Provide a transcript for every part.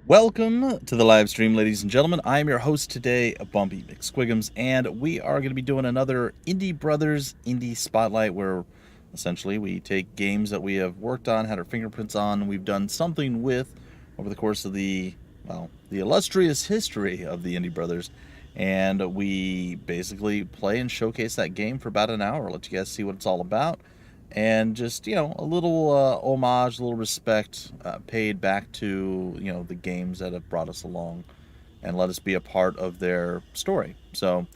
Welcome to the live stream, ladies and gentlemen. I am your host today, Bumpy McSquigums, and we are going to be doing another Indie Brothers Indie Spotlight where essentially we take games that we have worked on, had our fingerprints on, we've done something with over the course of the illustrious history of the Indie Brothers, and we basically play and showcase that game for about an hour, let you guys see what it's all about, and just a little homage, a little respect paid back to the games that have brought us along and let us be a part of their story. So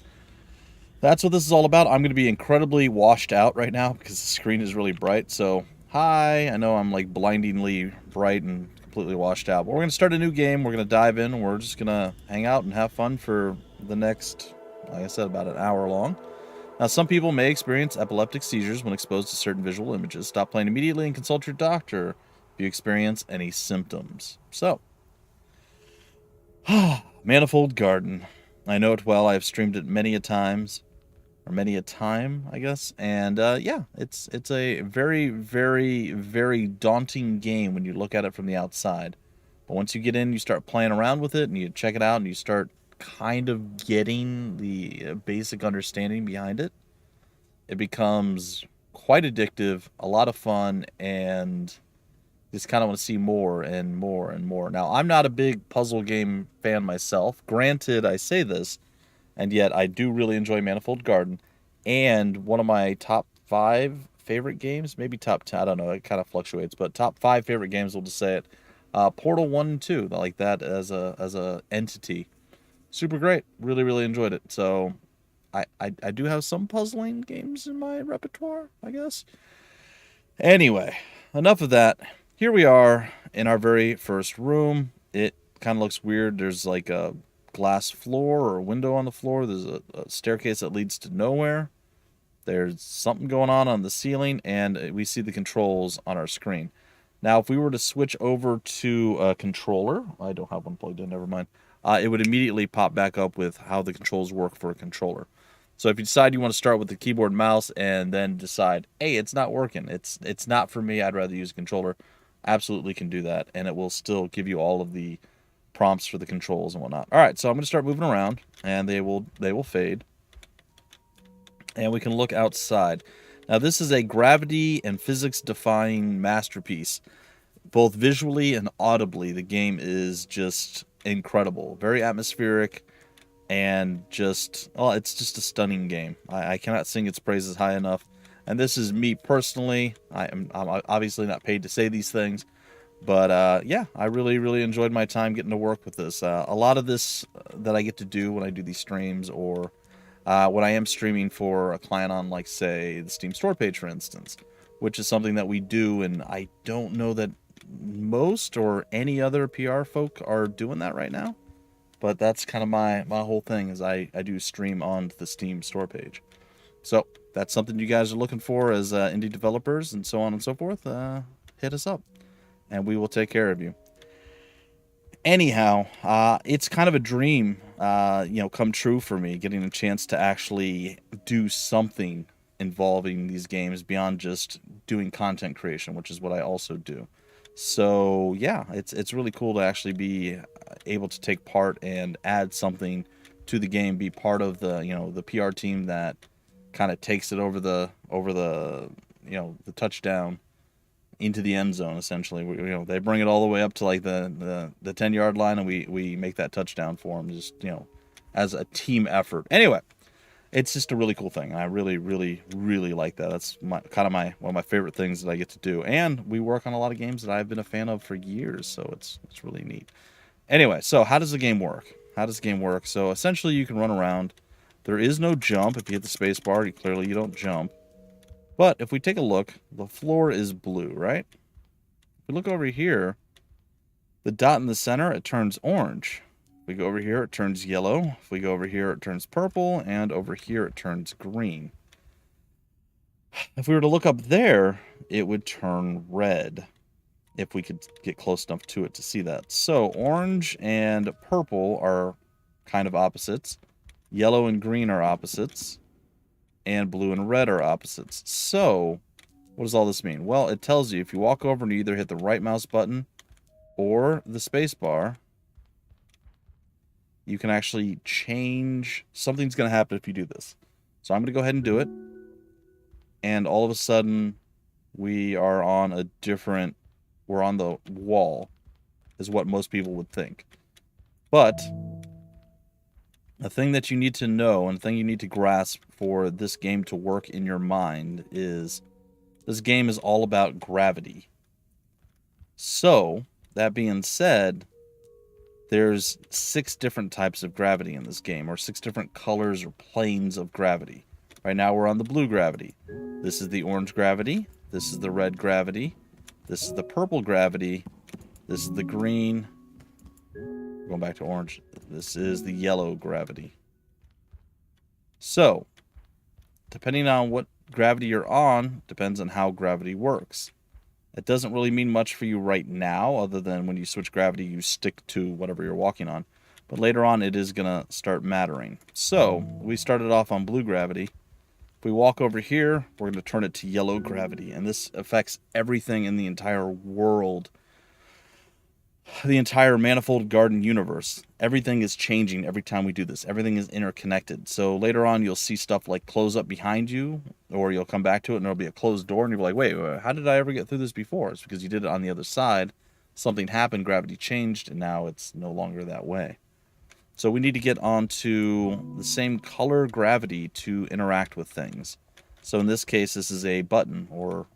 that's what this is all about. I'm going to be incredibly washed out right now because the screen is really bright. So hi, I know I'm like blindingly bright and completely washed out, but we're going to start a new game. We're going to dive in, and we're just going to hang out and have fun for the next, like I said, about an hour long. Now, some people may experience epileptic seizures when exposed to certain visual images. Stop playing immediately and consult your doctor if you experience any symptoms. So, Manifold Garden. I know it well. I've streamed it many a times, or many a time, I guess. And yeah, it's a very, very, very daunting game when you look at it from the outside. But once you get in, you start playing around with it, and you check it out, and you start kind of getting the basic understanding behind it, it becomes quite addictive, a lot of fun, and just kind of want to see more and more and more. Now, I'm not a big puzzle game fan myself. Granted, I say this, and yet I do really enjoy Manifold Garden. And one of my top 5 favorite games, maybe top 10, I don't know, it kind of fluctuates, but top 5 favorite games, we'll just say it. Portal 1 and 2, I like that as a entity. Super great. Really, really enjoyed it. So I do have some puzzling games in my repertoire, I guess. Anyway, enough of that. Here we are in our very first room. It kind of looks weird. There's like a glass floor or a window on the floor. There's a staircase that leads to nowhere. There's something going on the ceiling, and we see the controls on our screen. Now, if we were to switch over to a controller, I don't have one plugged in, never mind. It would immediately pop back up with how the controls work for a controller. So if you decide you want to start with the keyboard and mouse and then decide, hey, it's not working, it's not for me, I'd rather use a controller, absolutely can do that, and it will still give you all of the prompts for the controls and whatnot. All right, so I'm going to start moving around, and they will fade, and we can look outside. Now, this is a gravity and physics-defying masterpiece. Both visually and audibly, the game is just incredible. Very atmospheric, and just, oh, it's just a stunning game. I cannot sing its praises high enough. And this is me personally. I'm obviously not paid to say these things. But yeah, I really, really enjoyed my time getting to work with this. A lot of this that I get to do when I do these streams, or when I am streaming for a client on, like, say, the Steam store page, for instance, which is something that we do, and I don't know that most or any other PR folk are doing that right now. But that's kind of my whole thing, is I do stream on the Steam store page. So that's something you guys are looking for as indie developers and so on and so forth. Hit us up, and we will take care of you. Anyhow, it's kind of a dream, come true for me, getting a chance to actually do something involving these games beyond just doing content creation, which is what I also do. So yeah, it's really cool to actually be able to take part and add something to the game, be part of the PR team that kind of takes it over the the touchdown into the end zone. Essentially, they bring it all the way up to like the 10-yard line, and we make that touchdown for them, just as a team effort. Anyway, it's just a really cool thing. I really, really, really like that. That's one of my favorite things that I get to do. And we work on a lot of games that I've been a fan of for years, so it's really neat. Anyway, so how does the game work? So essentially, you can run around. There is no jump. If you hit the space bar, you don't jump. But if we take a look, the floor is blue, right? If we look over here, the dot in the center, it turns orange. If we go over here, it turns yellow. If we go over here, it turns purple. And over here, it turns green. If we were to look up there, it would turn red, if we could get close enough to it to see that. So orange and purple are kind of opposites. Yellow and green are opposites. And blue and red are opposites. So what does all this mean? Well, it tells you if you walk over and you either hit the right mouse button or the space bar, you can actually change... Something's going to happen if you do this. So I'm going to go ahead and do it. And all of a sudden, we are on a different... We're on the wall, is what most people would think. But a thing that you need to know and a thing you need to grasp for this game to work in your mind is this game is all about gravity. So, that being said, there's 6 different types of gravity in this game, or 6 different colors or planes of gravity. Right now we're on the blue gravity. This is the orange gravity. This is the red gravity. This is the purple gravity. This is the green. Going back to orange. This is the yellow gravity. So, depending on what gravity you're on, depends on how gravity works. It doesn't really mean much for you right now, other than when you switch gravity, you stick to whatever you're walking on. But later on, it is going to start mattering. So, we started off on blue gravity. If we walk over here, we're going to turn it to yellow gravity. And this affects everything in the entire world. The entire Manifold Garden universe. Everything is changing every time we do this. Everything is interconnected. So later on, you'll see stuff like close up behind you, or you'll come back to it and there'll be a closed door, and you'll be like, wait, how did I ever get through this before? It's because you did it on the other side. Something happened, gravity changed, and now it's no longer that way. So we need to get onto the same color gravity to interact with things. So in this case, this is a button, or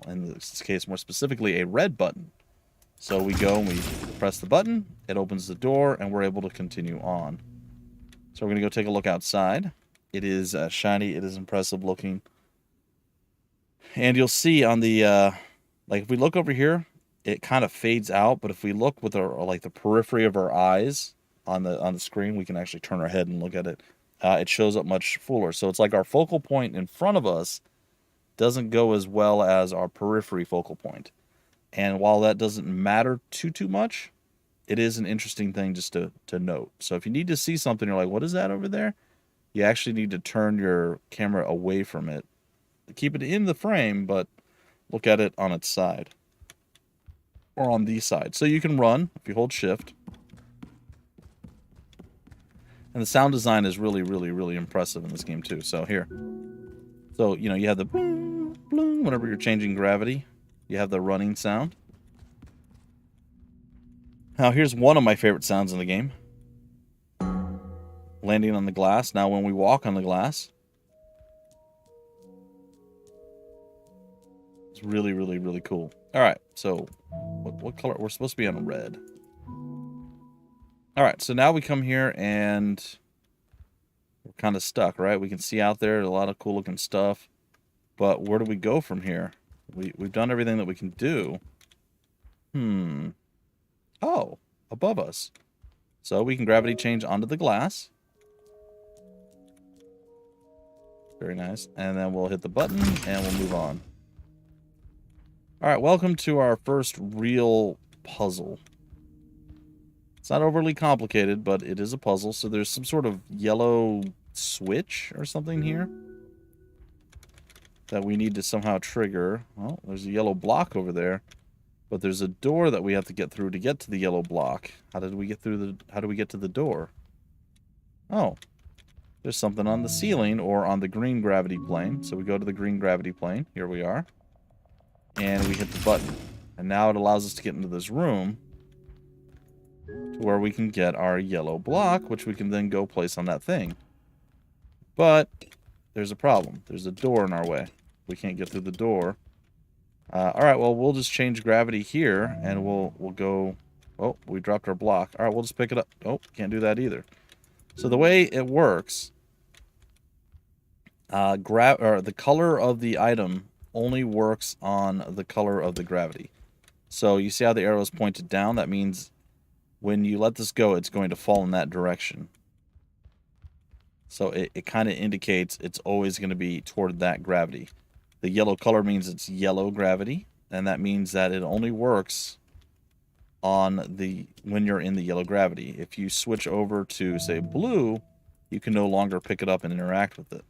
in this case, more specifically, a red button. So we go and we press the button, it opens the door, and we're able to continue on. So we're going to go take a look outside. It is shiny, it is impressive looking. And you'll see on the, like if we look over here, it kind of fades out, but if we look with our, like the periphery of our eyes on the screen, we can actually turn our head and look at it. It shows up much fuller. So it's like our focal point in front of us doesn't go as well as our periphery focal point. And while that doesn't matter too much, it is an interesting thing just to note. So if you need to see something, you're like, what is that over there? You actually need to turn your camera away from it. Keep it in the frame, but look at it on its side. Or on the side. So you can run if you hold shift. And the sound design is really impressive in this game too. So here. So, you know, you have the boom, boom, whenever you're changing gravity. You have the running sound. Now, here's one of my favorite sounds in the game. Landing on the glass. Now, when we walk on the glass, it's really cool. All right, so what color? We're supposed to be on red. All right, so now we come here and we're kind of stuck, right? We can see out there a lot of cool looking stuff, but where do we go from here? We've done everything that we can do. Oh, above us. So we can gravity change onto the glass. Very nice. And then we'll hit the button and we'll move on. All right, welcome to our first real puzzle. It's not overly complicated, but it is a puzzle. So there's some sort of yellow switch or something here that we need to somehow trigger. Well, there's a yellow block over there, but there's a door that we have to get through to get to the yellow block. How do we get to the door? Oh, there's something on the ceiling or on the green gravity plane. So we go to the green gravity plane. Here we are. And we hit the button. And now it allows us to get into this room to where we can get our yellow block, which we can then go place on that thing. But there's a problem. There's a door in our way. We can't get through the door. All right, well, we'll just change gravity here, and we'll go... Oh, we dropped our block. All right, we'll just pick it up. Oh, can't do that either. So the way it works, the color of the item only works on the color of the gravity. So you see how the arrow is pointed down? That means when you let this go, it's going to fall in that direction. So it kind of indicates it's always going to be toward that gravity. The yellow color means it's yellow gravity, and that means that it only works on when you're in the yellow gravity. If you switch over to, say, blue, you can no longer pick it up and interact with it.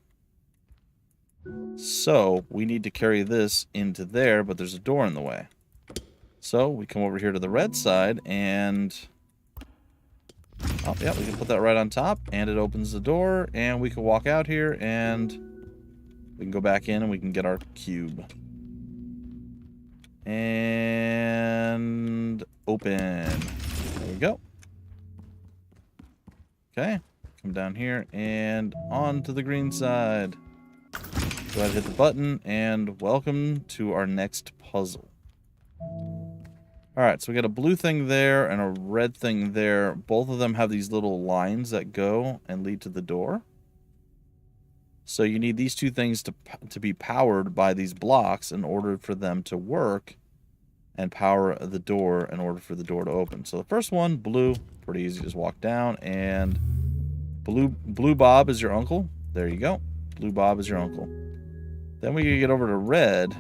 So we need to carry this into there, but there's a door in the way. So we come over here to the red side, and Oh, yeah, we can put that right on top, and it opens the door, and we can walk out here, and we can go back in, and we can get our cube. And open. There we go. Okay, come down here, and on to the green side. Go ahead and hit the button, and welcome to our next puzzle. Alright, so we got a blue thing there and a red thing there. Both of them have these little lines that go and lead to the door. So you need these two things to be powered by these blocks in order for them to work and power the door in order for the door to open. So the first one, blue, pretty easy, just walk down, and Blue Bob is your uncle. There you go. Blue Bob is your uncle. Then we can get over to red.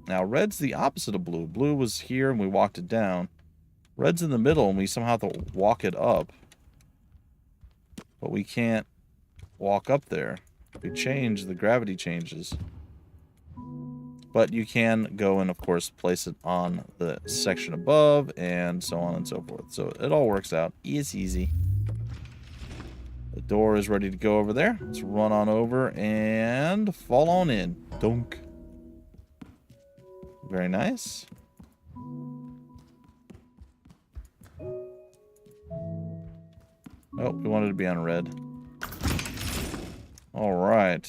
Now, red's the opposite of blue. Blue was here, and we walked it down. Red's in the middle, and we somehow have to walk it up. But we can't walk up there. If we change, the gravity changes. But you can go and, of course, place it on the section above, and so on and so forth. So it all works out. It's easy. The door is ready to go over there. Let's run on over and fall on in. Dunk. Very nice. Oh, we wanted to be on red. All right.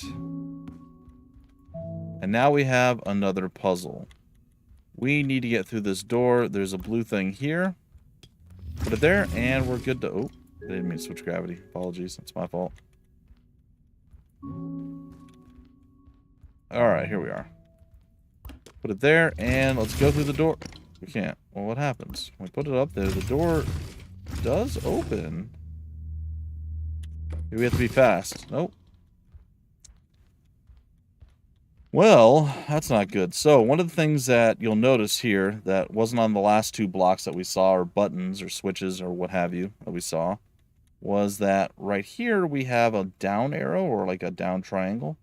And now we have another puzzle. We need to get through this door. There's a blue thing here. Put it there, and we're good to... Oh, I didn't mean to switch gravity. Apologies. That's my fault. All right, here we are. Put it there, and let's go through the door. We can't. Well, what happens? When we put it up there, the door does open. We have to be fast. Nope. Well, that's not good. So, one of the things that you'll notice here that wasn't on the last two blocks that we saw, or buttons, or switches, or what have you, that we saw, was that right here we have a down arrow, or like a down triangle.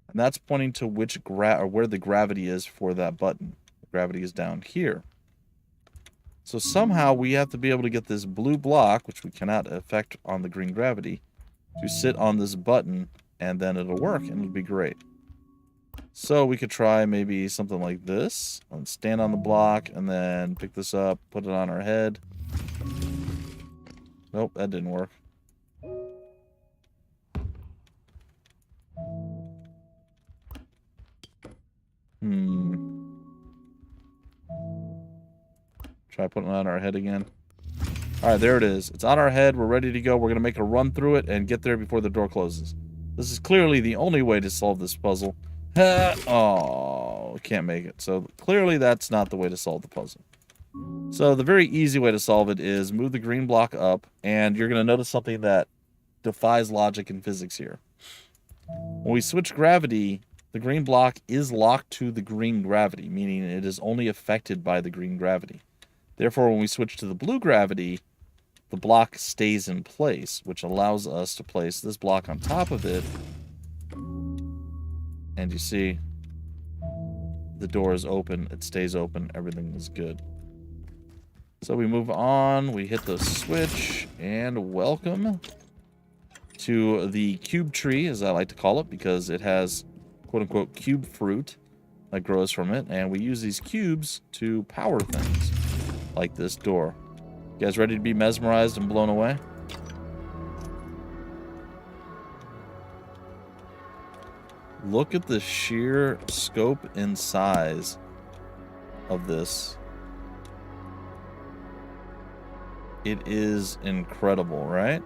And that's pointing to which or where the gravity is for that button. The gravity is down here. So somehow we have to be able to get this blue block, which we cannot affect on the green gravity, to sit on this button, and then it'll work, and it'll be great. So we could try maybe something like this. And stand on the block, and then pick this up, put it on our head. Nope, that didn't work. Try putting it on our head again. Alright, there it is. It's on our head. We're ready to go. We're going to make a run through it and get there before the door closes. This is clearly the only way to solve this puzzle. Oh, can't make it. So clearly that's not the way to solve the puzzle. So the very easy way to solve it is move the green block up, and you're going to notice something that defies logic and physics here. When we switch gravity, the green block is locked to the green gravity, meaning it is only affected by the green gravity. Therefore, when we switch to the blue gravity, the block stays in place, which allows us to place this block on top of it. And you see, the door is open, it stays open, everything is good. So we move on, we hit the switch, and welcome to the cube tree, as I like to call it, because it has quote-unquote cube fruit that grows from it, and we use these cubes to power things, like this door. You guys ready to be mesmerized and blown away? Look at the sheer scope and size of this. It is incredible, right?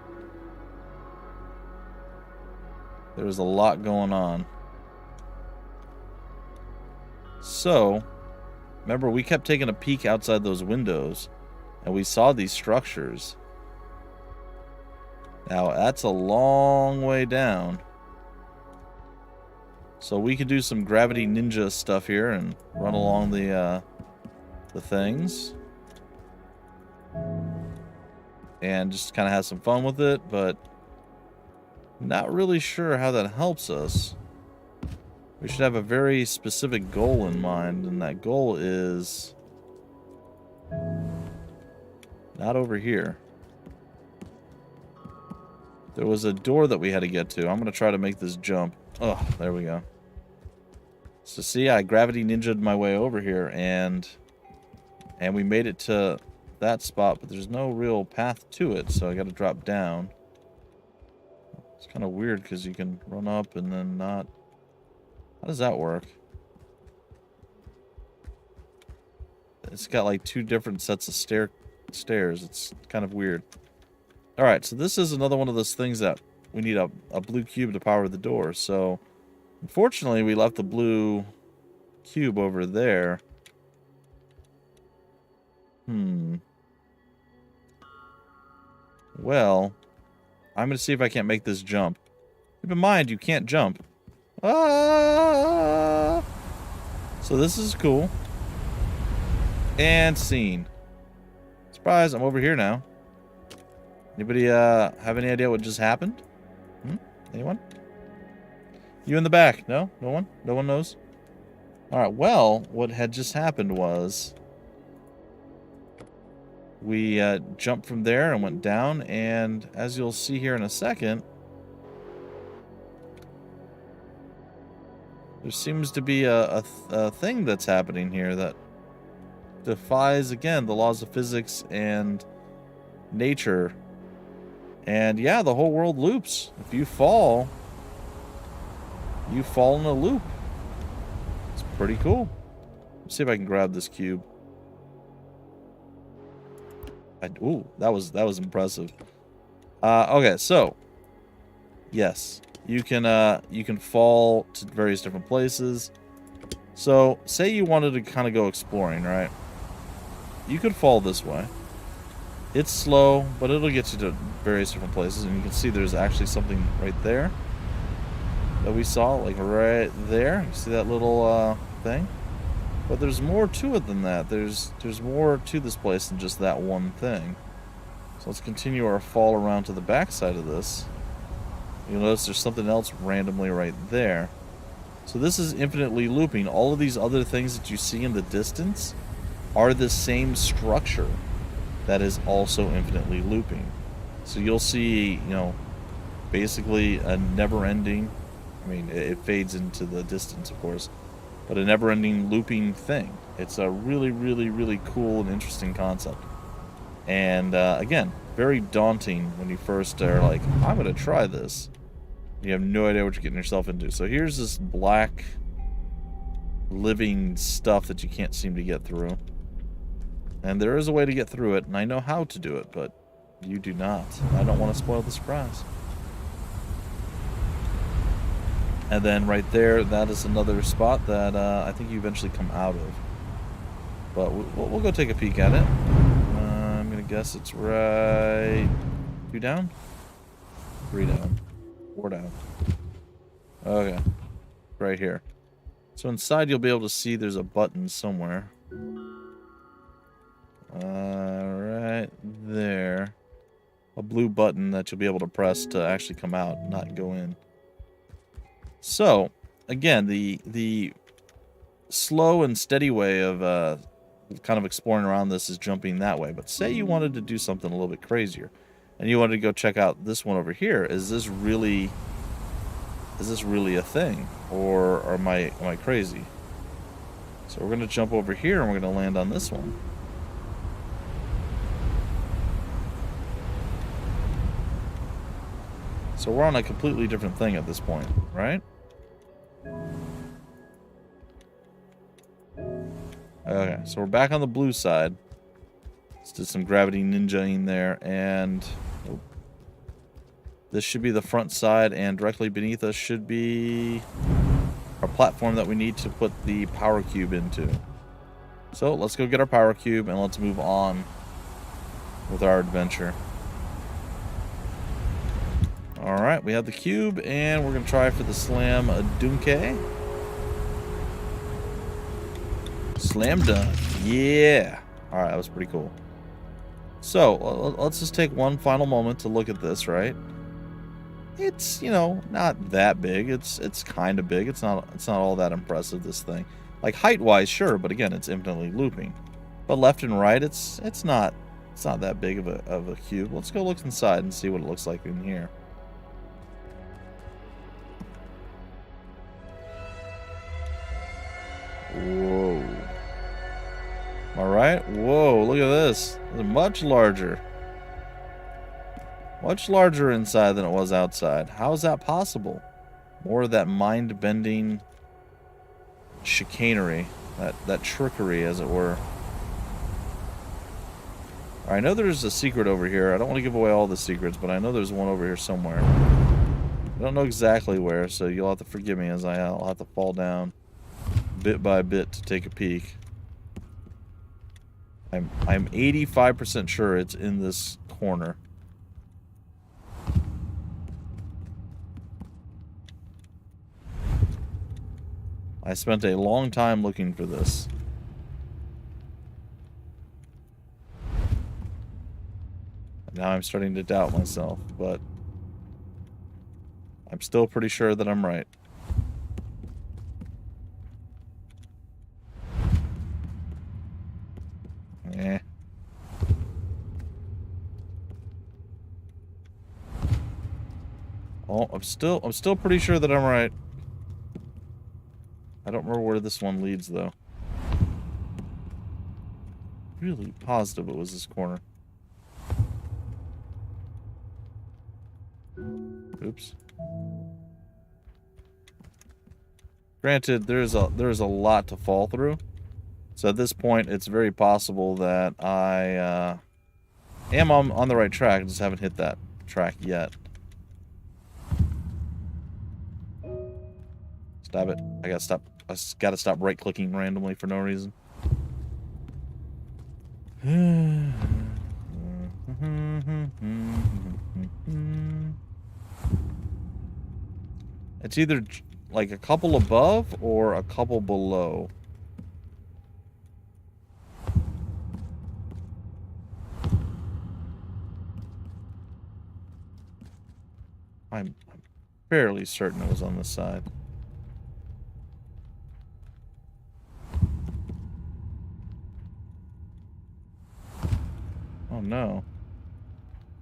There's a lot going on. So, remember, we kept taking a peek outside those windows, and we saw these structures. Now, that's a long way down. So we could do some gravity ninja stuff here and run along the things. And just kind of have some fun with it, but not really sure how that helps us. We should have a very specific goal in mind, and that goal is not over here. There was a door that we had to get to. I'm going to try to make this jump. Oh, there we go. So see, I gravity ninja'd my way over here, and we made it to that spot, but there's no real path to it, so I got to drop down. It's kind of weird because you can run up and then not. How does that work? It's got like two different sets of stairs. It's kind of weird. All right, so this is another one of those things that we need a blue cube to power the door. So, unfortunately, we left the blue cube over there. Well, I'm going to see if I can't make this jump. Keep in mind, you can't jump. Ah! So this is cool. And scene. Surprise, I'm over here now. Anybody have any idea what just happened? Anyone? You in the back? No? No one? No one knows? Alright, well, what had just happened was we jumped from there and went down, and as you'll see here in a second, there seems to be a thing that's happening here that defies, again, the laws of physics and nature. And yeah, the whole world loops. If you fall in a loop. It's pretty cool. Let's see if I can grab this cube. Ooh, that was impressive. Okay, so yes, you can fall to various different places. So say you wanted to kind of go exploring, right? You could fall this way. It's slow, but it'll get you to various different places, and you can see there's actually something right there that we saw, like right there. You see that little thing? But there's more to it than that. There's more to this place than just that one thing. So let's continue our fall around to the back side of this. You'll notice there's something else randomly right there. So this is infinitely looping. All of these other things that you see in the distance are the same structure that is also infinitely looping. So you'll see, basically a never-ending, I mean, it fades into the distance, of course, but a never-ending looping thing. It's a really, really, really cool and interesting concept. And, again, very daunting when you first are like, I'm going to try this. You have no idea what you're getting yourself into. So here's this black living stuff that you can't seem to get through. And there is a way to get through it, and I know how to do it, but you do not. I don't want to spoil the surprise. And then right there, that is another spot that I think you eventually come out of. But we'll go take a peek at it. I'm going to guess it's right... 2 down? 3 down. 4 down. Okay. Right here. So inside you'll be able to see there's a button somewhere. Right there. A blue button that you'll be able to press to actually come out, not go in. So, again, the slow and steady way of kind of exploring around this is jumping that way. But say you wanted to do something a little bit crazier, and you wanted to go check out this one over here. Is this really a thing, or am I crazy? So we're gonna jump over here and we're gonna land on this one. So we're on a completely different thing at this point, right? Okay, so we're back on the blue side. Let's do some gravity ninjaing there, and this should be the front side, and directly beneath us should be our platform that we need to put the power cube into. So let's go get our power cube, and let's move on with our adventure. Alright, we have the cube, and we're going to try for the slam dunk. Slam dunk. Yeah. Alright, that was pretty cool. So, let's just take one final moment to look at this, right? It's, not that big. It's kind of big. It's not all that impressive, this thing. Like, height-wise, sure, but again, it's infinitely looping. But left and right, it's not that big of a cube. Let's go look inside and see what it looks like in here. All right. Whoa, look at this. It's much larger. Much larger inside than it was outside. How is that possible? More of that mind-bending chicanery. That trickery, as it were. I know there's a secret over here. I don't want to give away all the secrets, but I know there's one over here somewhere. I don't know exactly where, so you'll have to forgive me as I'll have to fall down bit by bit to take a peek. I'm 85% sure it's in this corner. I spent a long time looking for this. Now I'm starting to doubt myself, but I'm still pretty sure that I'm right. Eh. Oh, I'm still pretty sure that I'm right. I don't remember where this one leads though. Really positive it was this corner. Oops. Granted, there's a lot to fall through. So at this point, it's very possible that I am on the right track. I just haven't hit that track yet. Stop it. I gotta stop right-clicking randomly for no reason. It's either like a couple above or a couple below. I'm fairly certain it was on this side. Oh no.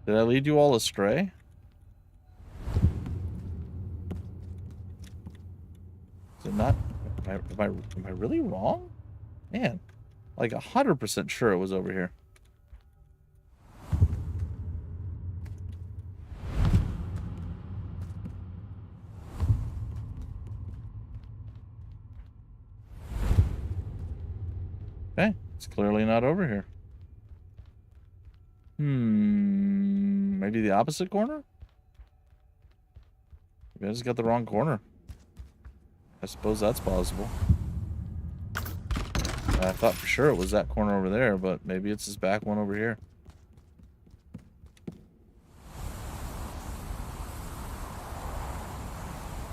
Did I lead you all astray? Is it not? Am I really wrong? Man, like 100% sure it was over here. Okay, it's clearly not over here. Maybe the opposite corner? Maybe I just got the wrong corner. I suppose that's possible. I thought for sure it was that corner over there, but maybe it's this back one over here.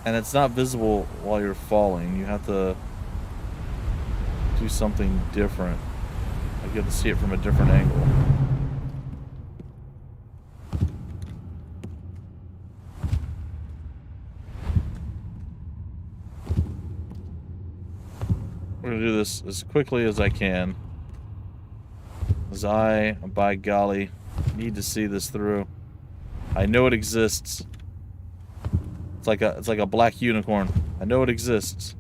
And it's not visible while you're falling. You have to do something different. Like you have to see it from a different angle. We're gonna do this as quickly as I can. As I, by golly, need to see this through. I know it exists. It's like a black unicorn. I know it exists.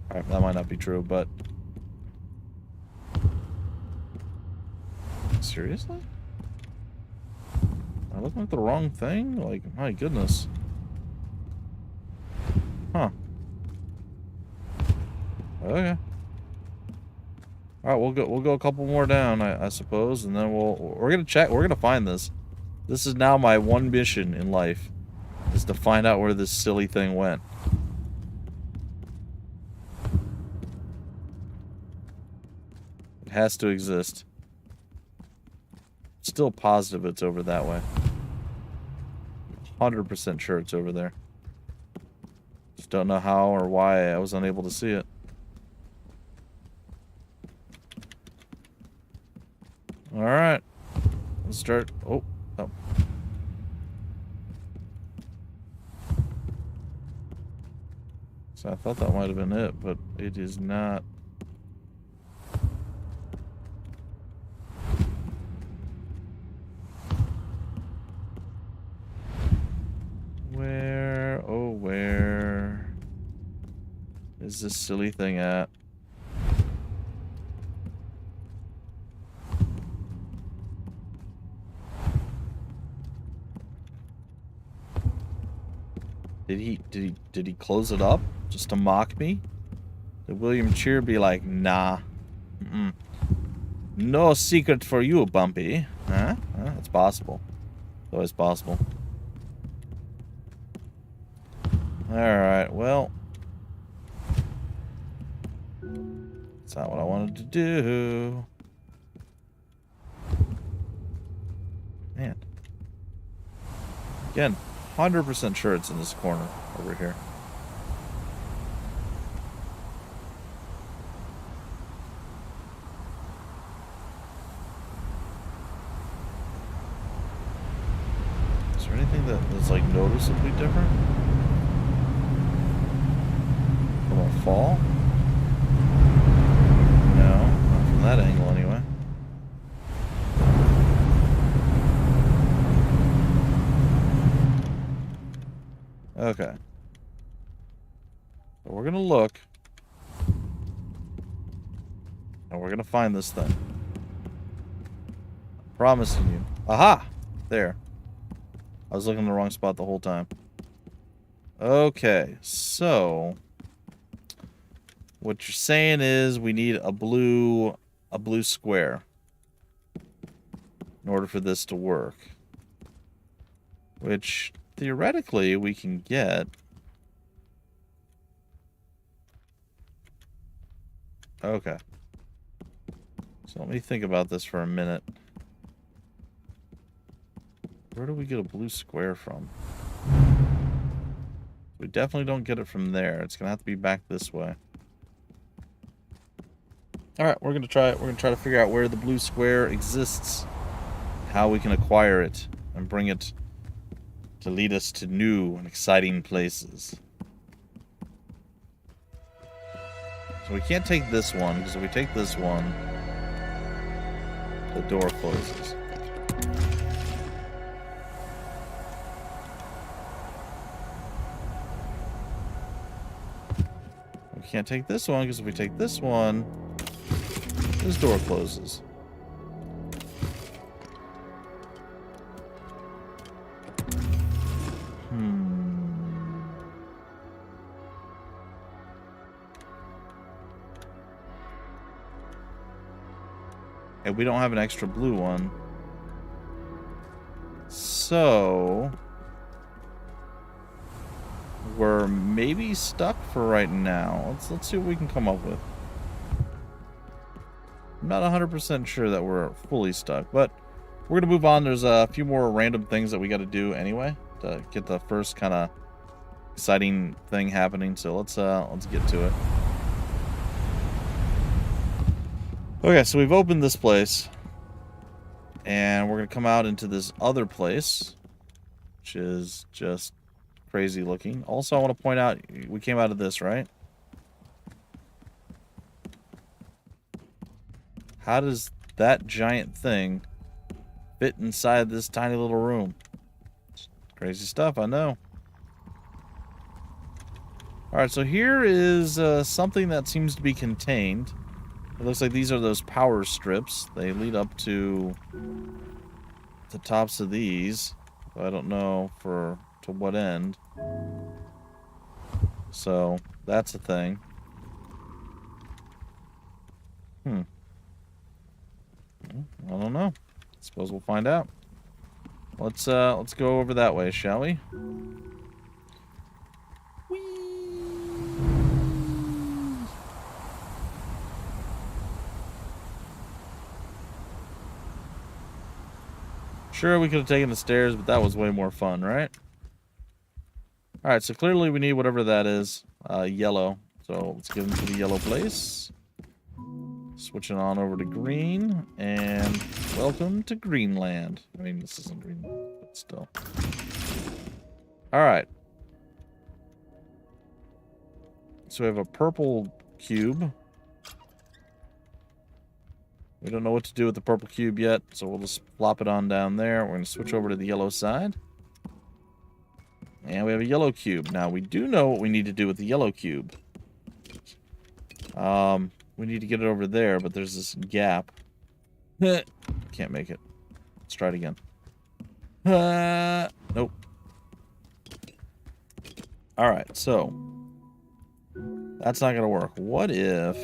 Alright, that might not be true, but seriously? Am I looking at the wrong thing? Like, my goodness. Huh. Okay. Alright, we'll go a couple more down, I suppose, and then we're gonna find this. This is now my one mission in life, is to find out where this silly thing went. It has to exist. Still positive it's over that way. 100% sure it's over there. Just don't know how or why I was unable to see it. Alright. Let's start. Oh. So I thought that might have been it, but it is not. Where, oh where is this silly thing at? Did he close it up just to mock me? Did William Cheer be like, nah. Mm-mm. No secret for you, Bumpy. Huh? It's possible. It's always possible. Alright, well. That's not what I wanted to do. Man. Again, 100% sure it's in this corner over here. Is there anything that's like noticeably different? From a fall? No, not from that angle anyway. Okay. So we're gonna look. And we're gonna find this thing. I'm promising you. Aha! There. I was looking in the wrong spot the whole time. Okay, so what you're saying is we need a blue square in order for this to work. Which theoretically we can get. Okay. So let me think about this for a minute. Where do we get a blue square from? We definitely don't get it from there. It's gonna have to be back this way. Alright, we're gonna try it. We're gonna try to figure out where the blue square exists. How we can acquire it and bring it to lead us to new and exciting places. So we can't take this one, because if we take this one, the door closes. We can't take this one, because if we take this one, this door closes. And we don't have an extra blue one. So we're maybe stuck for right now. Let's see what we can come up with. I'm not 100% sure that we're fully stuck, but we're gonna move on. There's a few more random things that we got to do anyway to get the first kind of exciting thing happening. So let's get to it. Okay, so we've opened this place, and we're gonna come out into this other place, which is just crazy looking. Also, I want to point out we came out of this, right? How does that giant thing fit inside this tiny little room? Crazy stuff, I know. Alright, so here is something that seems to be contained. It looks like these are those power strips. They lead up to the tops of these. I don't know to what end. So, that's a thing. I don't know. Suppose we'll find out. Let's go over that way, shall we? Sure, we could have taken the stairs, but that was way more fun, right? Alright, so clearly we need whatever that is. Yellow. So let's get into the yellow place. Switching on over to green. And welcome to Greenland. I mean, this isn't Greenland, but still. Alright. So we have a purple cube. We don't know what to do with the purple cube yet, so we'll just flop it on down there. We're going to switch over to the yellow side. And we have a yellow cube. Now, we do know what we need to do with the yellow cube. We need to get it over there, but there's this gap. Can't make it. Let's try it again. Nope. All right, so that's not gonna work. What if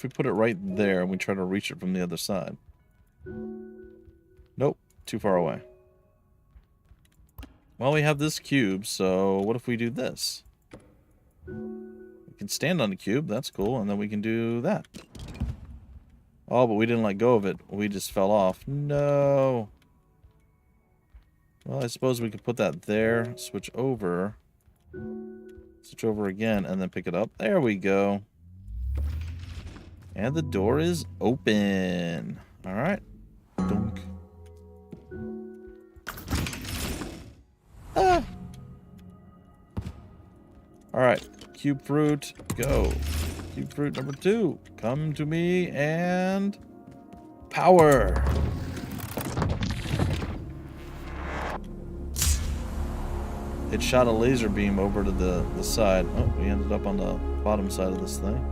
we put it right there and we try to reach it from the other side? Nope, too far away. Well, we have this cube, so what if we do this? We can stand on the cube, that's cool, and then we can do that. Oh, but we didn't let go of it. We just fell off. No. Well, I suppose we could put that there, switch over again, and then pick it up. There we go. And the door is open. All right. Dunk. Ah. All right. Cube fruit, go. Cube fruit number 2. Come to me and power. It shot a laser beam over to the side. Oh, we ended up on the bottom side of this thing.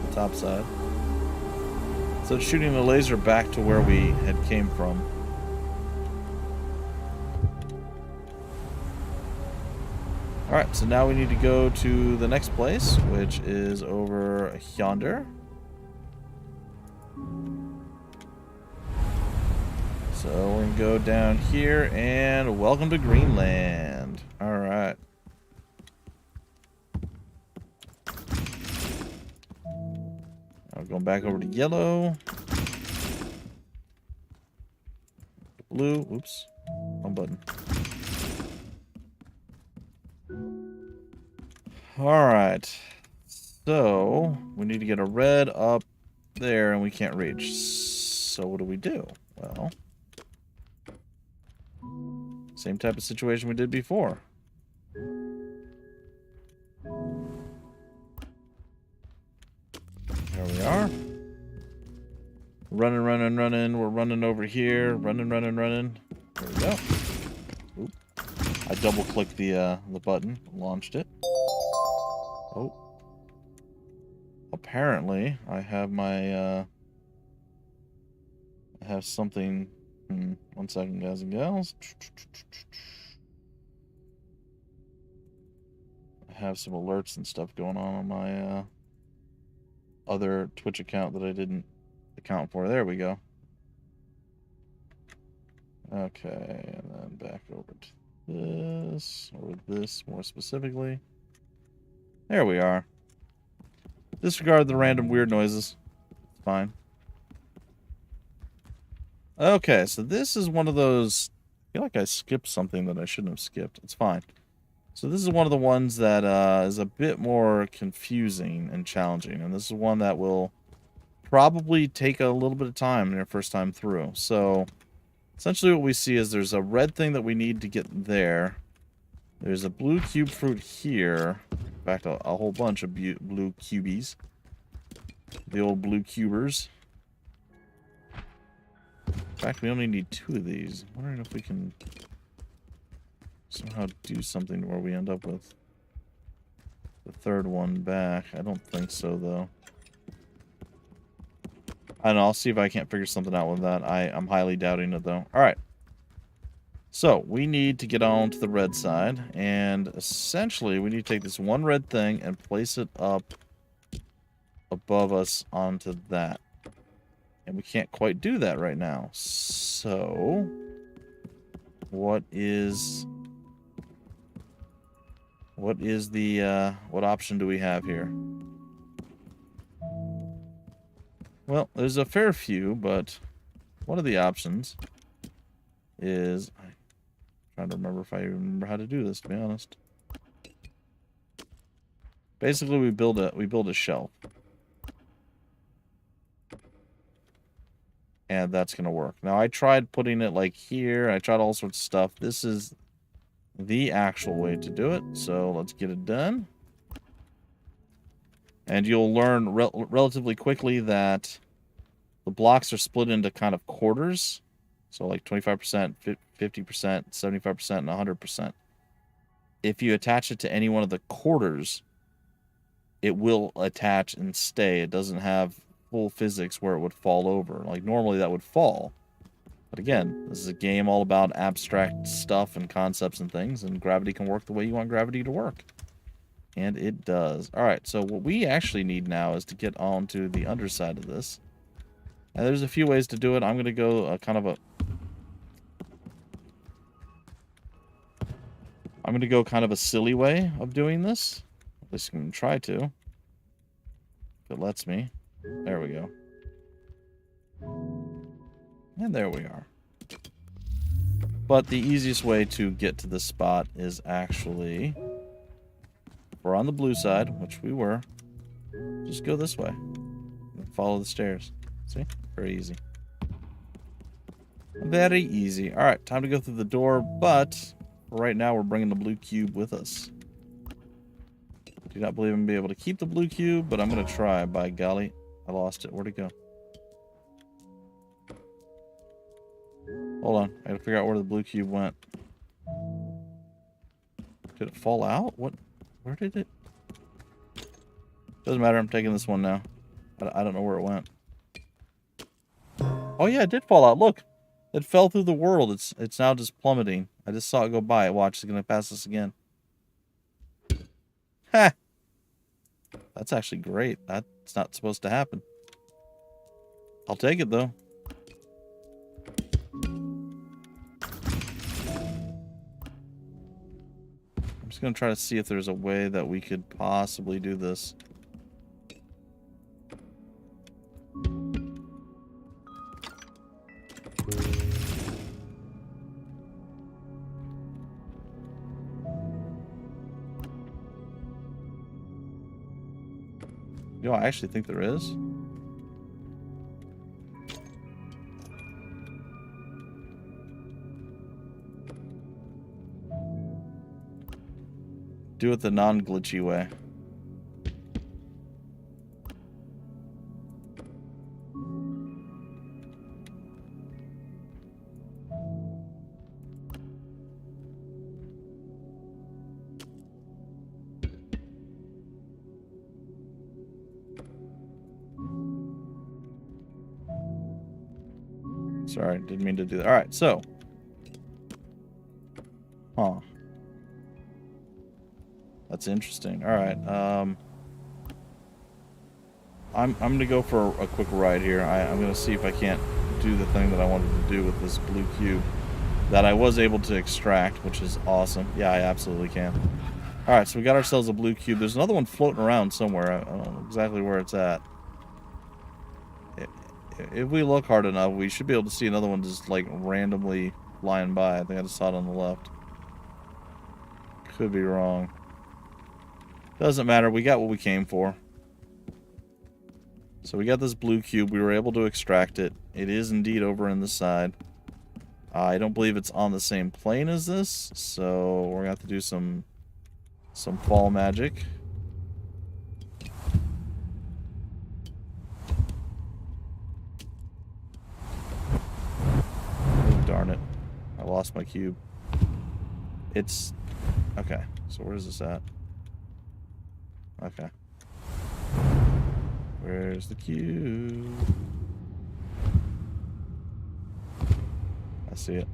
The top side. So it's shooting the laser back to where we had came from. Alright, so now we need to go to the next place, which is over yonder. So we're going to go down here, and welcome to Greenland. Alright. Now going back over to yellow. Blue. Oops. Wrong button. Alright. So, we need to get a red up there, and we can't reach. So what do? Well, same type of situation we did before. There we are. Running, running, running. We're running over here. Running, running, running. There we go. Oop. I double-clicked the button. Launched it. Oh. Apparently, I have my, I have something... 1 second, guys and gals. I have some alerts and stuff going on my, other Twitch account that I didn't account for. There we go. Okay, and then back over to this, or this more specifically. There we are. Disregard the random weird noises. It's fine. Okay, so this is one of those... I feel like I skipped something that I shouldn't have skipped. It's fine. So this is one of the ones that is a bit more confusing and challenging. And this is one that will probably take a little bit of time in your first time through. So essentially what we see is there's a red thing that we need to get there. There's a blue cube fruit here. In fact, a whole bunch of blue cubies. The old blue cubers. In fact, we only need 2 of these. I'm wondering if we can somehow do something where we end up with the 3rd one back. I don't think so, though. I don't know. I'll see if I can't figure something out with that. I'm highly doubting it, though. All right. So, we need to get on to the red side. And essentially, we need to take this one red thing and place it up above us onto that. And we can't quite do that right now. So, what option do we have here? Well, there's a fair few, but one of the options is... I'm trying to remember if I remember how to do this, to be honest. Basically, we build a shelf. And that's going to work. Now, I tried putting it like here. I tried all sorts of stuff. This is the actual way to do it. So, let's get it done. And you'll learn relatively quickly that the blocks are split into kind of quarters. So, like 25%, 50%, 75%, and 100%. If you attach it to any one of the quarters, it will attach and stay. It doesn't have simple physics where it would fall over. Like, normally that would fall. But again, this is a game all about abstract stuff and concepts and things, and gravity can work the way you want gravity to work. And it does. Alright, so what we actually need now is to get onto the underside of this. And there's a few ways to do it. I'm going to go kind of a silly way of doing this. At least I'm going to try to. If it lets me. There we go. And there we are. But the easiest way to get to this spot is actually... we're on the blue side, which we were. Just go this way. And follow the stairs. See? Very easy. Very easy. Alright, time to go through the door, but right now we're bringing the blue cube with us. Do not believe I'm going to be able to keep the blue cube, but I'm going to try. By golly, I lost it. Where'd it go? Hold on. I gotta figure out where the blue cube went. Did it fall out? What? Where did it? Doesn't matter. I'm taking this one now. I don't know where it went. Oh yeah, it did fall out. Look. It fell through the world. It's now just plummeting. I just saw it go by. Watch, it's going to pass us again. Ha! That's actually great. That's not supposed to happen. I'll take it, though. I'm just going to try to see if there's a way that we could possibly do this. You know, I actually think there is. Do it the non-glitchy way. Sorry, didn't mean to do that. Alright, so. Huh. That's interesting. Alright, I'm gonna go for a quick ride here. I'm gonna see if I can't do the thing that I wanted to do with this blue cube that I was able to extract, which is awesome. Yeah, I absolutely can. Alright, so we got ourselves a blue cube. There's another one floating around somewhere. I don't know exactly where it's at. If we look hard enough, we should be able to see another one just, like, randomly flying by. I think I just saw it on the left. Could be wrong. Doesn't matter. We got what we came for. So we got this blue cube. We were able to extract it. It is indeed over in the side. I don't believe it's on the same plane as this, so we're going to have to do some fall magic. Darn it. I lost my cube. It's... okay. So where's this at? Okay. Where's the cube? I see it.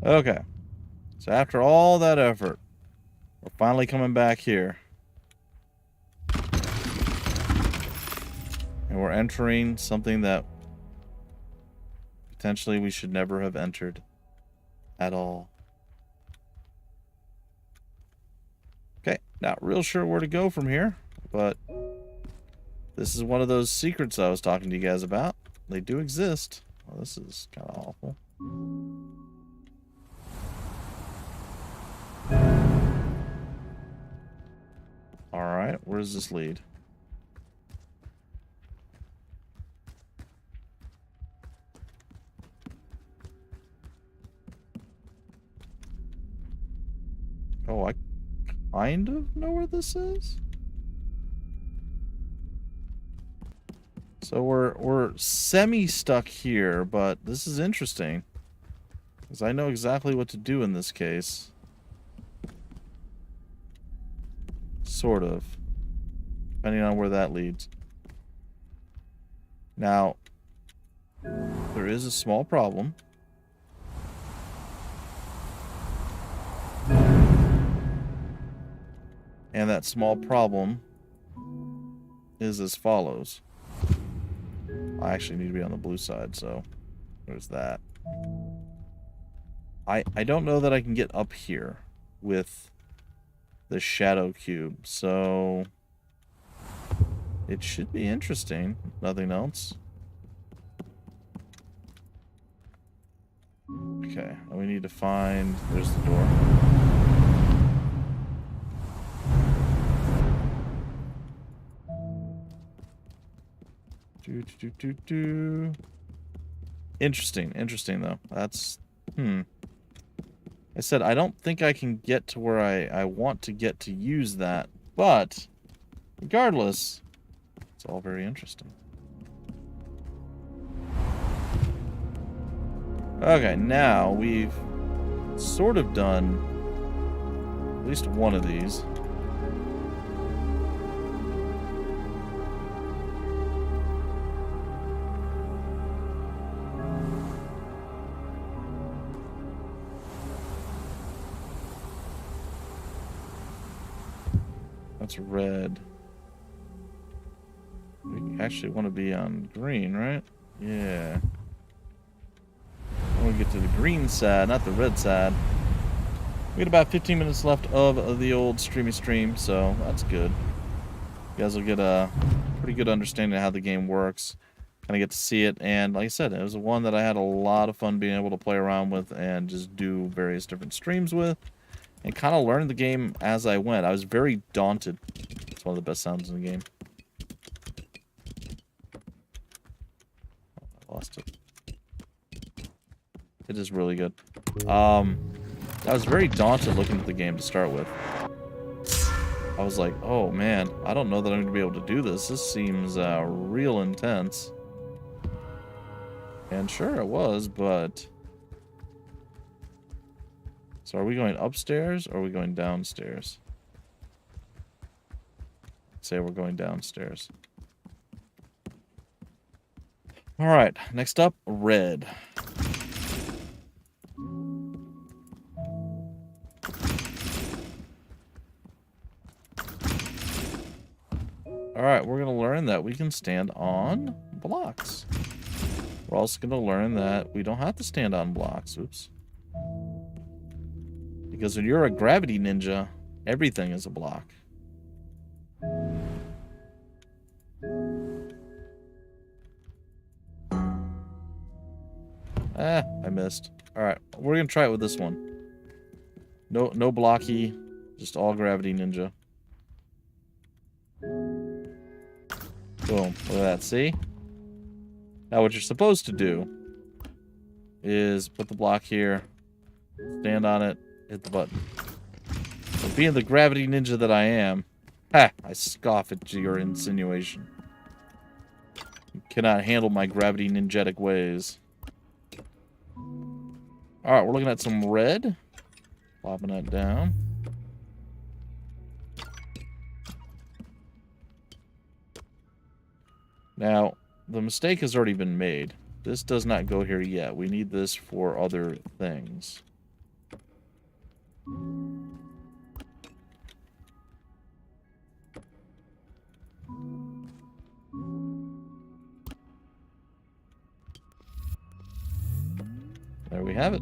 Okay. So after all that effort, we're finally coming back here. And we're entering something that potentially we should never have entered at all. Okay, not real sure where to go from here, but this is one of those secrets I was talking to you guys about. They do exist. Well, this is kind of awful. Alright, where does this lead? Oh, I kind of know where this is. So we're semi-stuck here, but this is interesting. Because I know exactly what to do in this case. Sort of. Depending on where that leads. Now, there is a small problem. And that small problem is as follows. I actually need to be on the blue side, so there's that. I don't know that I can get up here with the shadow cube, so it should be interesting, if nothing else. Okay, we need to find... There's the door. Interesting though. That's... I said, I don't think I can get to where I want to get to use that, but regardless, it's all very interesting. Okay, now we've sort of done at least one of these. That's red. We actually want to be on green, right? Yeah. I want to get to the green side, not the red side. We got about 15 minutes left of the old streamy stream, so that's good. You guys will get a pretty good understanding of how the game works. Kind of get to see it, and like I said, it was one that I had a lot of fun being able to play around with and just do various different streams with. And kind of learned the game as I went. I was very daunted. It's one of the best sounds in the game. Oh, I lost it. It is really good. I was very daunted looking at the game to start with. I was like, oh man, I don't know that I'm going to be able to do this. This seems real intense. And sure it was, but... So are we going upstairs or are we going downstairs? Let's say we're going downstairs. Alright, next up, red. Alright, we're going to learn that we can stand on blocks. We're also going to learn that we don't have to stand on blocks. Oops. Because when you're a gravity ninja, everything is a block. I missed. Alright, we're gonna try it with this one. No blocky, just all gravity ninja. Boom. Look at that, see? Now what you're supposed to do is put the block here, stand on it, hit the button. But being the gravity ninja that I am, I scoff at your insinuation. You cannot handle my gravity ninjetic ways. Alright, we're looking at some red. Plopping that down. Now, the mistake has already been made. This does not go here yet. We need this for other things. There we have it.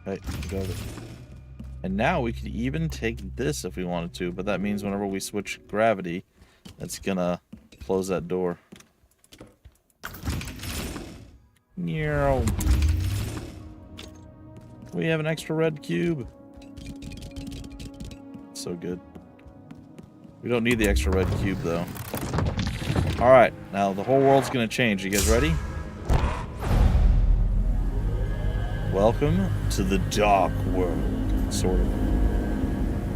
Okay, got it. And now we could even take this if we wanted to, but that means whenever we switch gravity, that's gonna close that door. Meow. We have an extra red cube. So good. We don't need the extra red cube though. Alright, now the whole world's gonna change. You guys ready? Welcome to the dark world, sort of.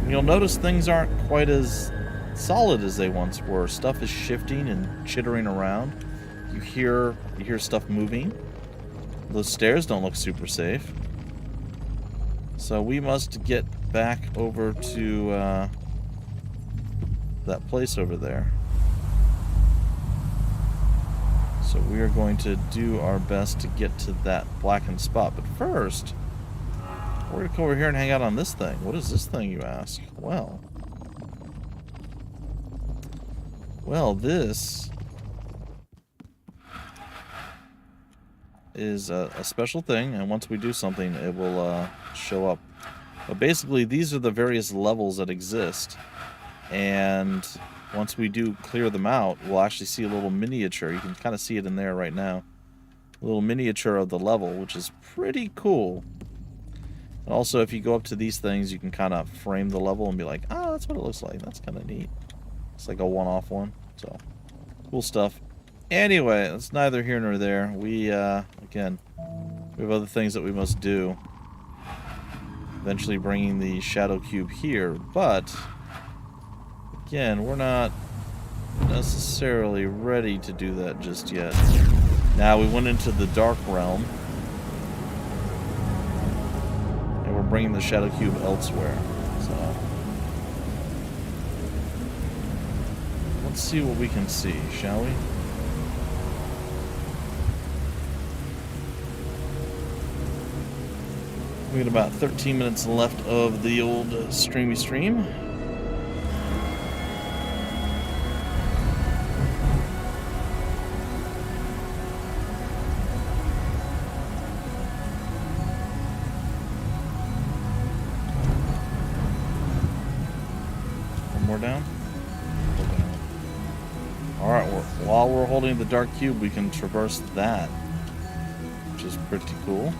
And you'll notice things aren't quite as solid as they once were. Stuff is shifting and chittering around. You hear stuff moving. Those stairs don't look super safe. So we must get back over to that place over there. So we are going to do our best to get to that blackened spot. But first, we're going to come over here and hang out on this thing. What is this thing, you ask? Well, this is a special thing, and once we do something, it will show up. But basically, these are the various levels that exist, and once we do clear them out, we'll actually see a little miniature. You can kind of see it in there right now. A little miniature of the level, which is pretty cool. And also, if you go up to these things, you can kind of frame the level and be like, oh, that's what it looks like. That's kind of neat. It's like a one-off one. So, cool stuff. Anyway, it's neither here nor there. We, again, we have other things that we must do. Eventually bringing the shadow cube here, but again, we're not necessarily ready to do that just yet. Now, we went into the dark realm, and we're bringing the shadow cube elsewhere. So, let's see what we can see, shall we? We got about 13 minutes left of the old streamy stream. One more down. Alright, while we're holding the dark cube, we can traverse that, which is pretty cool.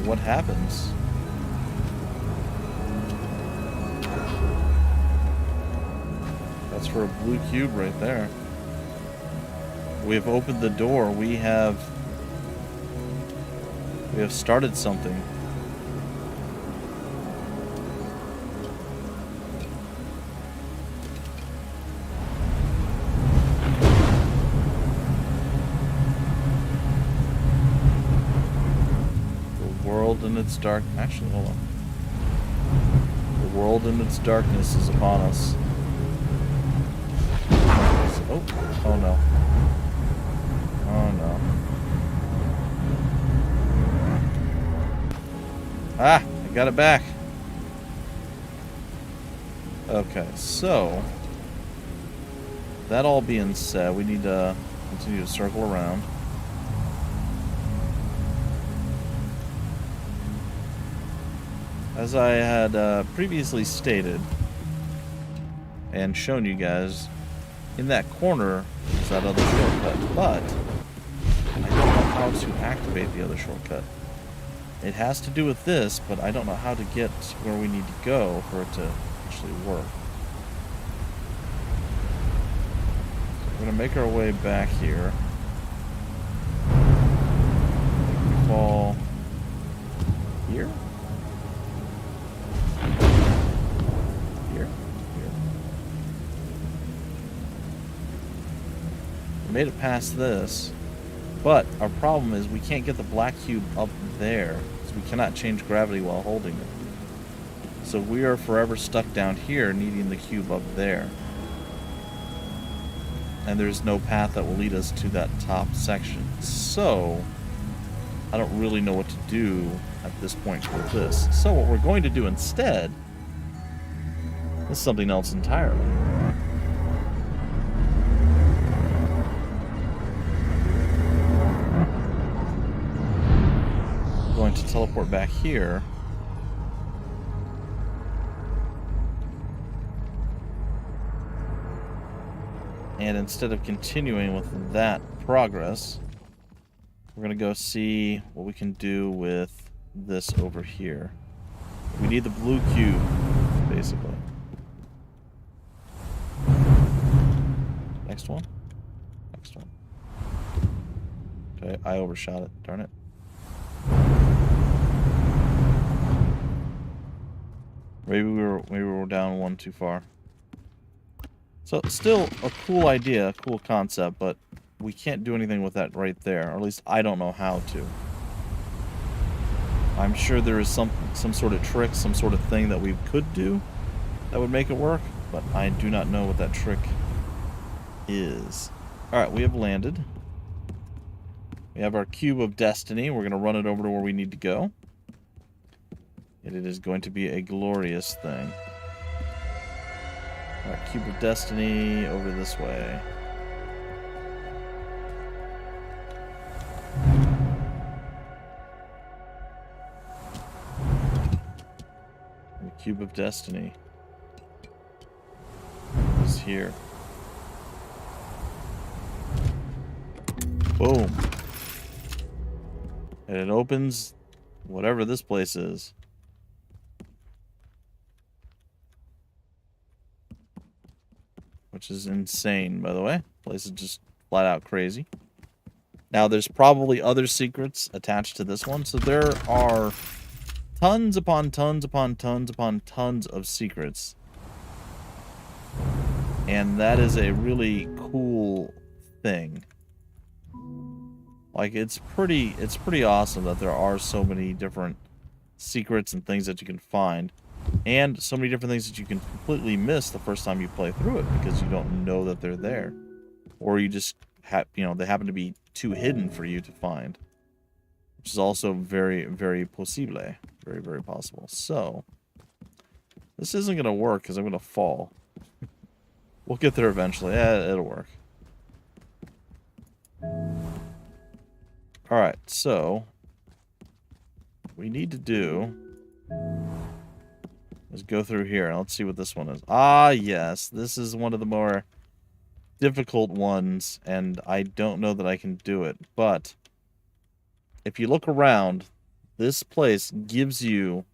What happens? That's for a blue cube right there. We have opened the door. We have started something. In its dark, actually, hold on. The world in its darkness is upon us. Oh no. Oh no. Ah, I got it back. Okay, so that all being said, we need to continue to circle around. As I had previously stated and shown you guys, in that corner is that other shortcut, but I don't know how to activate the other shortcut. It has to do with this, but I don't know how to get where we need to go for it to actually work. We're going to make our way back here. We fall here? Made it past this, but our problem is we can't get the black cube up there, so we cannot change gravity while holding it. So we are forever stuck down here needing the cube up there. And there's no path that will lead us to that top section. So I don't really know what to do at this point with this. So what we're going to do instead is something else entirely. Going to teleport back here. And instead of continuing with that progress, we're going to go see what we can do with this over here. We need the blue cube, basically. Next one. Next one. Okay, I overshot it. Darn it. Maybe we were down one too far. So still a cool idea, a cool concept, but we can't do anything with that right there, or at least I don't know how to. I'm sure there is some sort of trick, some sort of thing that we could do that would make it work, but I do not know what that trick is. Alright, we have landed. We have our cube of destiny. We're going to run it over to where we need to go. And it is going to be a glorious thing. Alright, cube of destiny over this way. The cube of destiny is here. Boom. And it opens whatever this place is. Which is insane, by the way. Place is just flat out crazy. Now, there's probably other secrets attached to this one. So there are tons upon tons upon tons upon tons of secrets. And that is a really cool thing. Like, it's pretty awesome that there are so many different secrets and things that you can find. And so many different things that you can completely miss the first time you play through it because you don't know that they're there. Or you just they happen to be too hidden for you to find. Which is also very, very possible. Very, very possible. So, this isn't going to work because I'm going to fall. We'll get there eventually. Yeah, it'll work. Alright, so what we need to do is go through here. And let's see what this one is. Ah, yes. This is one of the more difficult ones, and I don't know that I can do it. But if you look around, this place gives you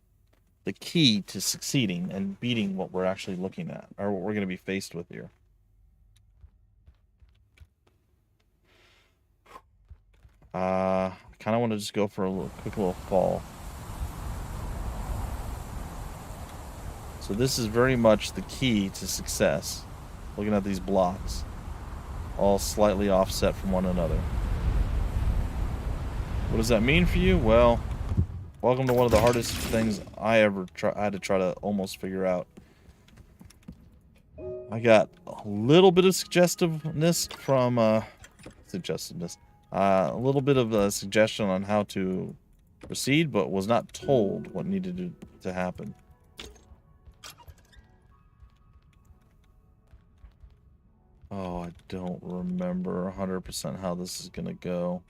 the key to succeeding and beating what we're actually looking at, or what we're going to be faced with here. I kind of want to just go for a quick little fall. So this is very much the key to success. Looking at these blocks. All slightly offset from one another. What does that mean for you? Well, welcome to one of the hardest things I ever had to try to almost figure out. I got a little bit of suggestiveness from, a little bit of a suggestion on how to proceed, but was not told what needed to happen. Oh, I don't remember 100% how this is gonna go.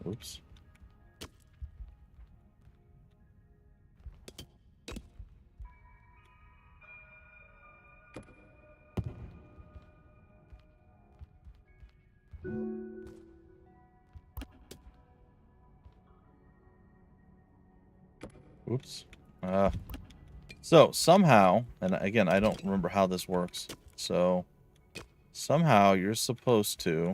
Oops. Oops. So, somehow, and again, I don't remember how this works. So, somehow you're supposed to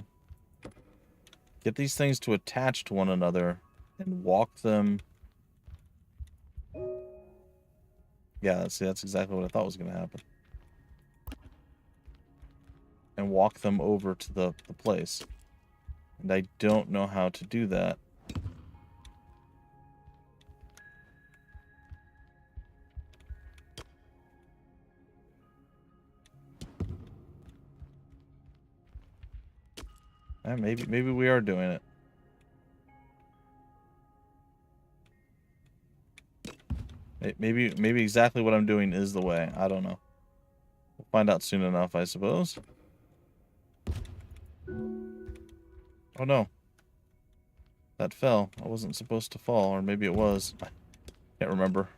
get these things to attach to one another and walk them. Yeah, see, that's exactly what I thought was going to happen. And walk them over to the place. And I don't know how to do that. Maybe we are doing it. Maybe exactly what I'm doing is the way. I don't know. We'll find out soon enough, I suppose. Oh no. That fell. I wasn't supposed to fall, or maybe it was. I can't remember.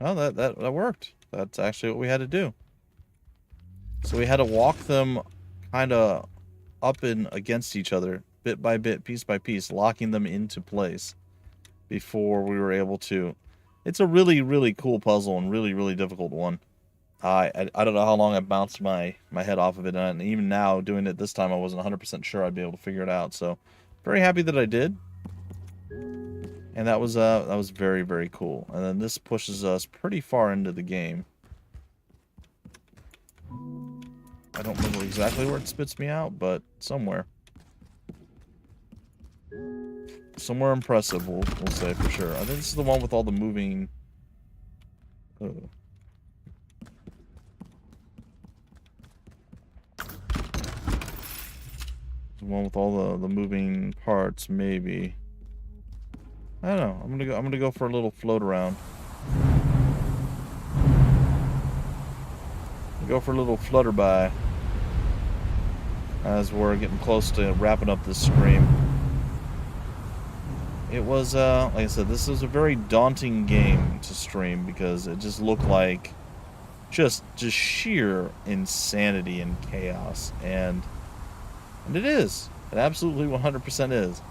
Oh, that worked. That's actually what we had to do. So we had to walk them kind of up and against each other, bit by bit, piece by piece, locking them into place before we were able to. It's a really, really cool puzzle and really, really difficult one. I don't know how long I bounced my head off of it, and even now, doing it this time, I wasn't 100% sure I'd be able to figure it out. So, very happy that I did. And that was very, very cool. And then this pushes us pretty far into the game. I don't remember exactly where it spits me out, but somewhere. Somewhere impressive, we'll say for sure. I think this is the one with all the moving... Oh. The one with all the moving parts, maybe. I don't know. I'm gonna go for a little float around. Go for a little flutter by as we're getting close to wrapping up this stream. It was like I said, this was a very daunting game to stream because it just looked like just sheer insanity and chaos, and it is. It absolutely 100% is.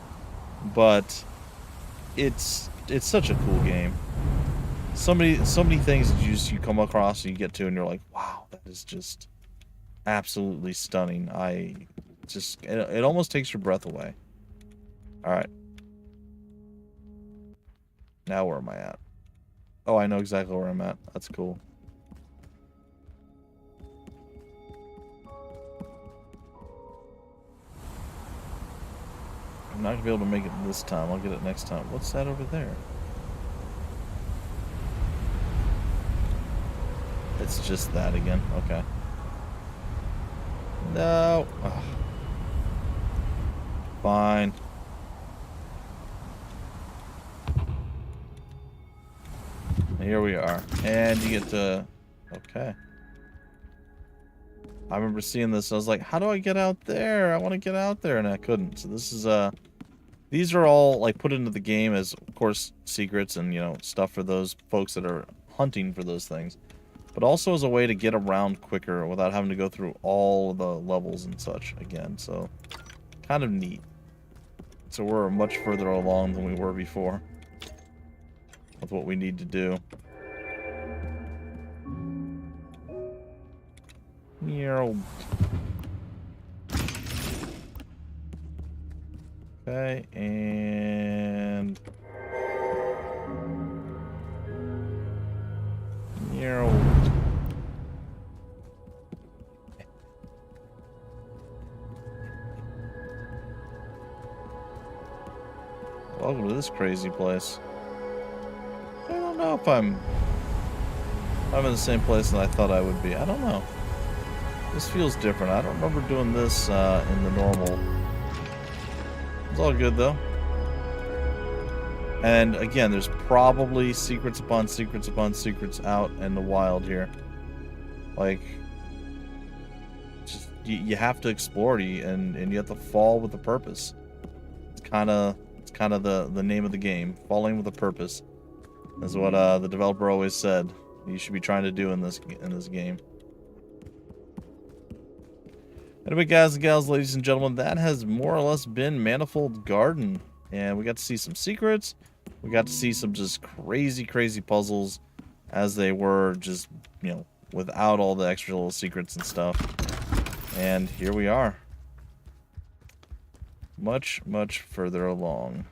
But it's such a cool game. So many things that you come across and you get to and you're like, wow, that is just absolutely stunning. It almost takes your breath away. All right. Now where am I at? Oh, I know exactly where I'm at. That's cool. I'm not gonna be able to make it this time. I'll get it next time. What's that over there? It's just that again. Okay. No. Ugh. Fine. Here we are. And you get to... Okay. I remember seeing this. I was like, how do I get out there? I want to get out there. And I couldn't. So this is... These are all, like, put into the game as, of course, secrets and, you know, stuff for those folks that are hunting for those things. But also as a way to get around quicker without having to go through all the levels and such again. So, kind of neat. So we're much further along than we were before with what we need to do. Okay, and... Welcome to this crazy place. I don't know if I'm in the same place that I thought I would be. I don't know. This feels different. I don't remember doing this in the normal. It's all good though. And again, there's probably secrets upon secrets upon secrets out in the wild here. Like, just you have to explore and you have to fall with a purpose. It's kind of the name of the game. Falling with a purpose is what the developer always said you should be trying to do in this game. Anyway, guys and gals, ladies and gentlemen, that has more or less been Manifold Garden, and we got to see some secrets. We got to see some just crazy puzzles as they were, just, you know, without all the extra little secrets and stuff. And here we are. Much further along.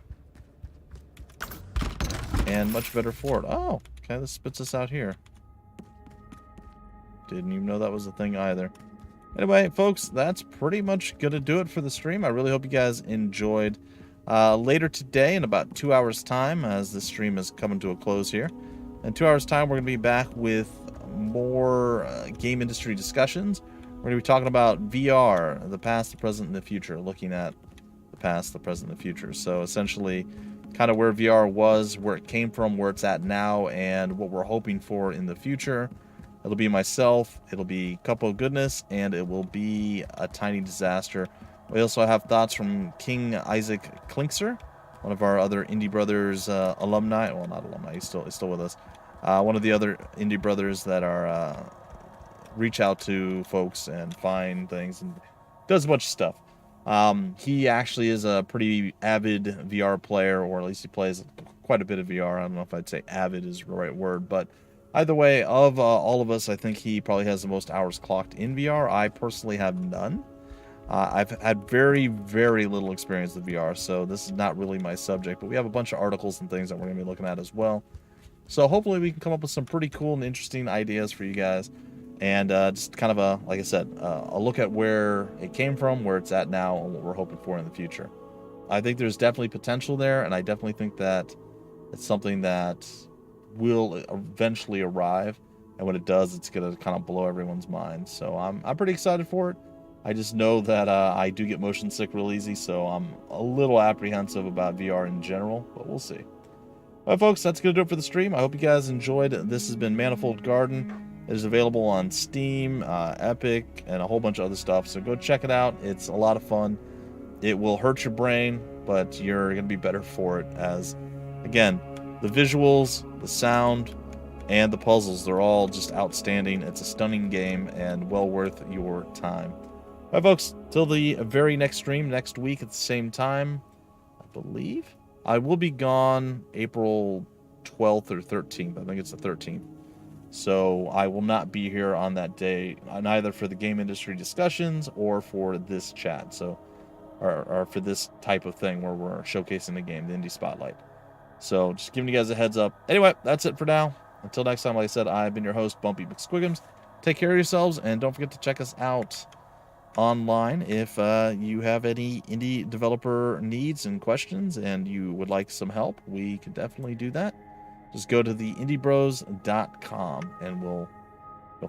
And much better for it. Oh, okay, this spits us out here. Didn't even know that was a thing either. Anyway, folks, that's pretty much going to do it for the stream. I really hope you guys enjoyed. Later today, in about 2 hours' time, as this stream is coming to a close here, in 2 hours' time, we're going to be back with more game industry discussions. We're going to be talking about VR, the past, the present, and the future, looking at the past, the present, and the future. So essentially, kind of where VR was, where it came from, where it's at now, and what we're hoping for in the future. It'll be myself, it'll be Couple of Goodness, and it will be a Tiny Disaster. We also have thoughts from King Isaac Klinkser, one of our other Indie Brothers alumni. Well, not alumni, he's still with us. one of the other indie brothers that are reach out to folks and find things and does a bunch of stuff. He actually is a pretty avid VR player, or at least he plays quite a bit of VR. I don't know if I'd say avid is the right word, but either way, of all of us, I think he probably has the most hours clocked in VR. I personally have none. I've had very, very little experience with VR, so this is not really my subject, but we have a bunch of articles and things that we're going to be looking at as well. So hopefully we can come up with some pretty cool and interesting ideas for you guys. And just kind of a, like I said, a look at where it came from, where it's at now, and what we're hoping for in the future. I think there's definitely potential there, and I definitely think that it's something that will eventually arrive. And when it does, it's going to kind of blow everyone's mind. So I'm pretty excited for it. I just know that I do get motion sick real easy, so I'm a little apprehensive about VR in general, but we'll see. All right, folks, that's going to do it for the stream. I hope you guys enjoyed. This has been Manifold Garden. It is available on Steam, Epic, and a whole bunch of other stuff, so go check it out. It's a lot of fun. It will hurt your brain, but you're going to be better for it as, again, the visuals, the sound, and the puzzles, they're all just outstanding. It's a stunning game and well worth your time. All right, folks, till the very next stream next week at the same time, I believe. I will be gone April 12th or 13th. I think it's the 13th. So I will not be here on that day, neither for the game industry discussions or for this chat. So, or for this type of thing where we're showcasing the game, the Indie Spotlight. So just giving you guys a heads up. Anyway, that's it for now. Until next time, like I said, I've been your host, Bumpy McSquigums. Take care of yourselves, and don't forget to check us out online if you have any indie developer needs and questions and you would like some help. We can definitely do that. Just go to the indiebros.com and you'll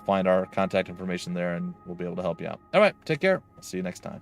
find our contact information there, and we'll be able to help you out. All right, take care. I'll see you next time.